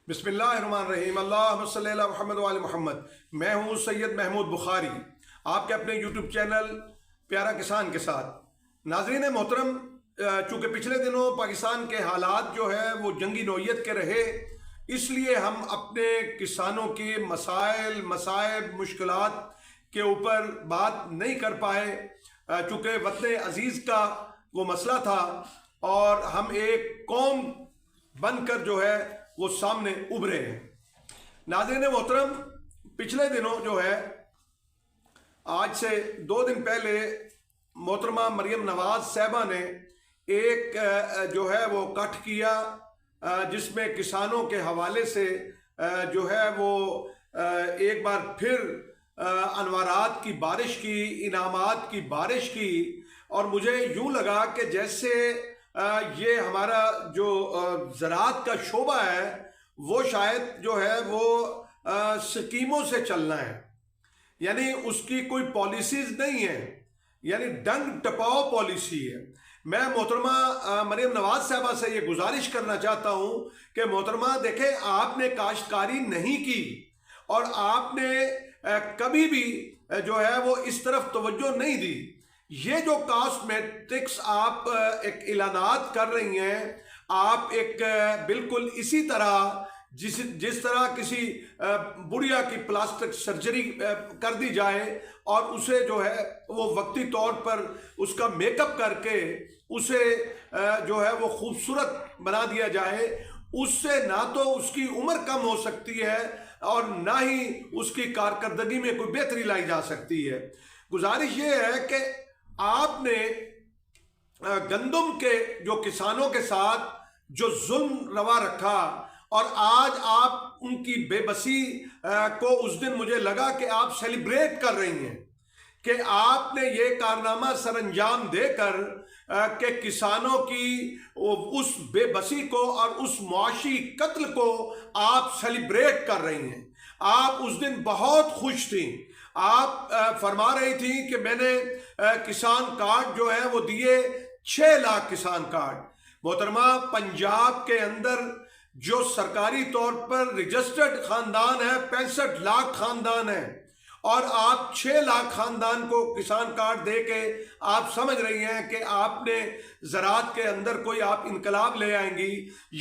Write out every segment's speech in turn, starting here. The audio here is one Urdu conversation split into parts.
بسم اللہ الرحمن الرحیم، اللہم صلی اللہ محمد وعلی محمد۔ میں ہوں سید محمود بخاری، آپ کے اپنے یوٹیوب چینل پیارا کسان کے ساتھ۔ ناظرین محترم، چونکہ پچھلے دنوں پاکستان کے حالات جو ہے وہ جنگی نوعیت کے رہے، اس لیے ہم اپنے کسانوں کے مسائل، مصائب، مشکلات کے اوپر بات نہیں کر پائے، چونکہ وطن عزیز کا وہ مسئلہ تھا اور ہم ایک قوم بن کر جو ہے وہ سامنے ابھرے ہیں۔ ناظرین محترم، پچھلے دنوں جو ہے آج سے 2 دن پہلے محترمہ مریم نواز صاحبہ نے ایک جو ہے وہ کٹ کیا، جس میں کسانوں کے حوالے سے جو ہے وہ ایک بار پھر انوارات کی بارش کی، انعامات کی بارش کی، اور مجھے یوں لگا کہ جیسے یہ ہمارا جو زراعت کا شعبہ ہے وہ شاید جو ہے وہ سکیموں سے چلنا ہے، یعنی اس کی کوئی پالیسیز نہیں ہے، یعنی ڈنگ ٹپاؤ پالیسی ہے۔ میں محترمہ مریم نواز صاحبہ سے یہ گزارش کرنا چاہتا ہوں کہ محترمہ دیکھیں، آپ نے کاشتکاری نہیں کی اور آپ نے کبھی بھی جو ہے وہ اس طرف توجہ نہیں دی۔ یہ جو کاسٹ میٹرکس آپ ایک اعلانات کر رہی ہیں، آپ ایک بالکل اسی طرح جس طرح کسی بڑھیا کی پلاسٹک سرجری کر دی جائے اور اسے جو ہے وہ وقتی طور پر اس کا میک اپ کر کے اسے جو ہے وہ خوبصورت بنا دیا جائے، اس سے نہ تو اس کی عمر کم ہو سکتی ہے اور نہ ہی اس کی کارکردگی میں کوئی بہتری لائی جا سکتی ہے۔ گزارش یہ ہے کہ آپ نے گندم کے جو کسانوں کے ساتھ جو ظلم روا رکھا، اور آج آپ ان کی بے بسی کو اس دن مجھے لگا کہ آپ سیلیبریٹ کر رہی ہیں کہ آپ نے یہ کارنامہ سر انجام دے کر کہ کسانوں کی اس بے بسی کو اور اس معاشی قتل کو آپ سیلیبریٹ کر رہی ہیں۔ آپ اس دن بہت خوش تھیں، آپ فرما رہی تھیں کہ میں نے کسان کارڈ جو ہے وہ دیے 6 لاکھ کسان کارڈ۔ محترمہ، پنجاب کے اندر جو سرکاری طور پر رجسٹرڈ خاندان ہے 65 لاکھ خاندان ہے، اور آپ 6 لاکھ خاندان کو کسان کارڈ دے کے آپ سمجھ رہی ہیں کہ آپ نے زراعت کے اندر کوئی آپ انقلاب لے آئیں گی۔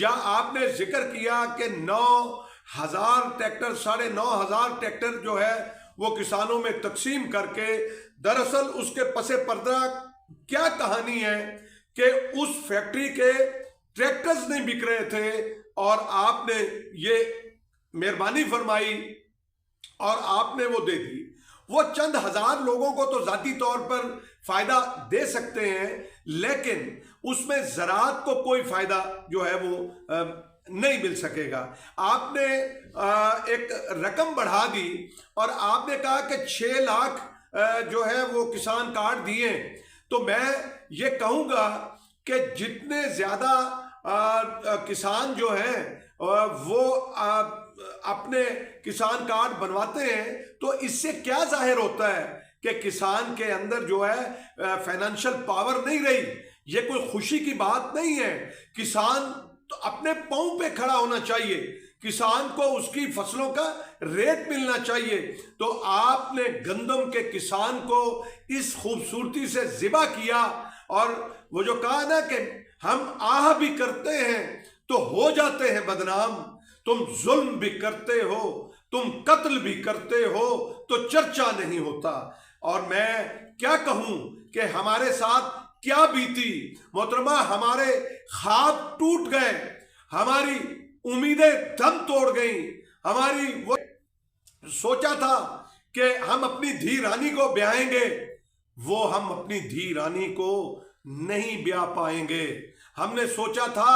یا آپ نے ذکر کیا کہ 9,000 ٹریکٹر، 9,500 ٹریکٹر جو ہے وہ کسانوں میں تقسیم کر کے، دراصل اس کے پس پردہ کیا کہانی ہے کہ اس فیکٹری کے ٹریکٹرز نہیں بک رہے تھے اور آپ نے یہ مہربانی فرمائی اور آپ نے وہ دے دی۔ وہ چند ہزار لوگوں کو تو ذاتی طور پر فائدہ دے سکتے ہیں، لیکن اس میں زراعت کو کوئی فائدہ جو ہے وہ نہیں مل سکے گا۔ آپ نے ایک رقم بڑھا دی اور آپ نے کہا کہ 6 لاکھ جو ہے وہ کسان کارڈ دیے، تو میں یہ کہوں گا کہ جتنے زیادہ کسان جو ہیں وہ اپنے کسان کارڈ بنواتے ہیں، تو اس سے کیا ظاہر ہوتا ہے کہ کسان کے اندر جو ہے فائنینشل پاور نہیں رہی۔ یہ کوئی خوشی کی بات نہیں ہے۔ کسان تو اپنے پاؤں پہ کھڑا ہونا چاہیے، کسان کو اس کی فصلوں کا ریٹ ملنا چاہیے۔ تو آپ نے گندم کے کسان کو اس خوبصورتی سے ذبح کیا، اور وہ جو کہا نا کہ ہم آہ بھی کرتے ہیں تو ہو جاتے ہیں بدنام، تم ظلم بھی کرتے ہو، تم قتل بھی کرتے ہو تو چرچا نہیں ہوتا۔ اور میں کیا کہوں کہ ہمارے ساتھ کیا بیتی۔ محترمہ، ہمارے خواب ٹوٹ گئے، ہماری امیدیں دم توڑ گئیں۔ ہماری وہ سوچا تھا کہ ہم اپنی دھی رانی کو بیائیں گے، وہ ہم اپنی دھی رانی کو نہیں بیاہ پائیں گے۔ ہم نے سوچا تھا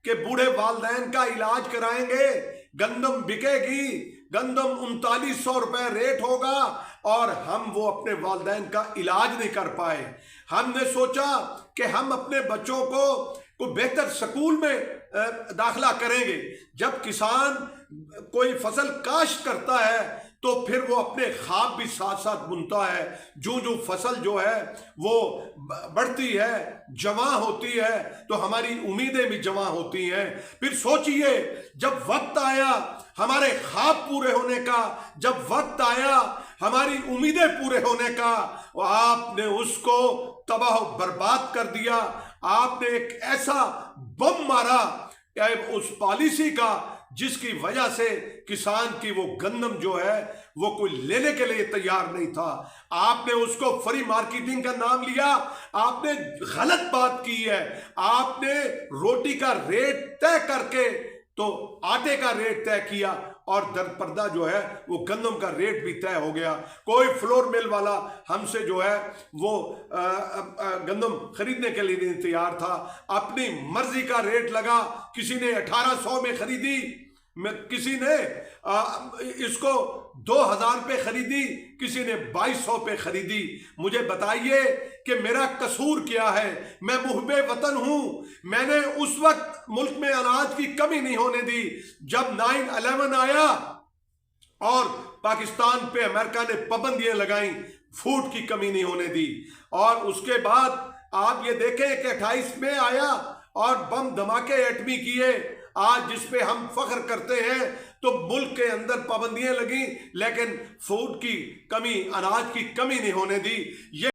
کہ بوڑھے والدین کا علاج کرائیں گے، گندم بکے گی، گندم 3900 روپے ریٹ ہوگا، اور ہم وہ اپنے والدین کا علاج نہیں کر پائے۔ ہم نے سوچا کہ ہم اپنے بچوں کو کوئی بہتر سکول میں داخلہ کریں گے۔ جب کسان کوئی فصل کاشت کرتا ہے تو پھر وہ اپنے خواب بھی ساتھ ساتھ بنتا ہے. جو فصل جو ہے وہ بڑھتی ہے، جمع ہوتی ہے، تو ہماری امیدیں بھی جمع ہوتی ہیں. پھر سوچئے جب وقت آیا ہمارے خواب پورے ہونے کا، جب وقت آیا ہماری امیدیں پورے ہونے کا، آپ نے اس کو تباہ و برباد کر دیا. آپ نے ایک ایسا بم مارا اس پالیسی کا جس کی وجہ سے کسان کی وہ گندم جو ہے وہ کوئی لینے کے لیے تیار نہیں تھا. آپ نے اس کو فری مارکیٹنگ کا نام لیا. آپ نے غلط بات کی ہے. آپ نے روٹی کا ریٹ طے کر کے تو آٹے کا ریٹ طے کیا، اور در پردہ جو ہے وہ گندم کا ریٹ بھی طے ہو گیا. کوئی فلور مل والا ہم سے جو ہے وہ گندم خریدنے کے لیے نہیں تیار تھا. اپنی مرضی کا ریٹ لگا. کسی نے 1800 میں خریدی، کسی نے اس کو 2000 پہ خریدی، کسی نے 2200 پہ خریدی. مجھے بتائیے کہ میرا قصور کیا ہے؟ میں محب وطن ہوں. میں نے اس وقت ملک میں اناج کی کمی نہیں ہونے دی جب 9/11 آیا اور پاکستان پہ امریکہ نے پابندیاں لگائیں، فوڈ کی کمی نہیں ہونے دی. اور اس کے بعد آپ یہ دیکھیں کہ 28 میں آیا اور بم دھماکے ایٹمی کیے. آج جس پہ ہم فخر کرتے ہیں تو ملک کے اندر پابندیاں لگیں لیکن فوڈ کی کمی، اناج کی کمی نہیں ہونے دی. یہ